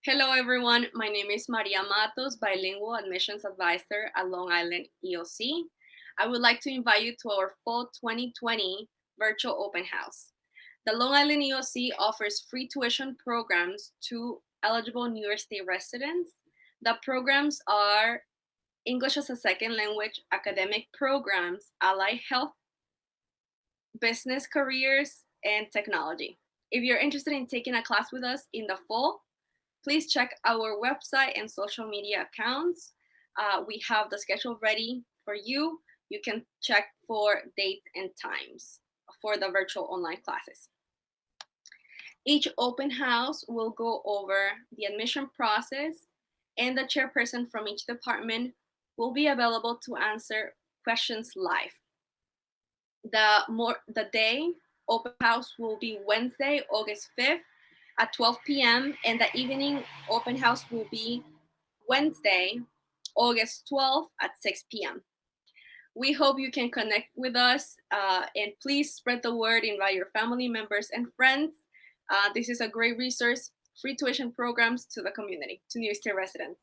Hello, everyone. My name is Maria Matos, Bilingual Admissions Advisor at Long Island EOC. I would like to invite you to our fall 2020 virtual open house. The Long Island EOC offers free tuition programs to eligible New York State residents. The programs are English as a Second Language academic programs, allied health, business careers, and technology. If you're interested in taking a class with us in the fall, please check our website and social media accounts. We have the schedule ready for you. You can check for dates and times for the virtual online classes. Each open house will go over the admission process, and the chairperson from each department will be available to answer questions live. The day open house will be Wednesday, August 5th at 12 p.m. and the evening open house will be Wednesday, August 12th at 6 p.m. We hope you can connect with us and please spread the word, invite your family members and friends. This is a great resource, free tuition programs to the community, to New York State residents.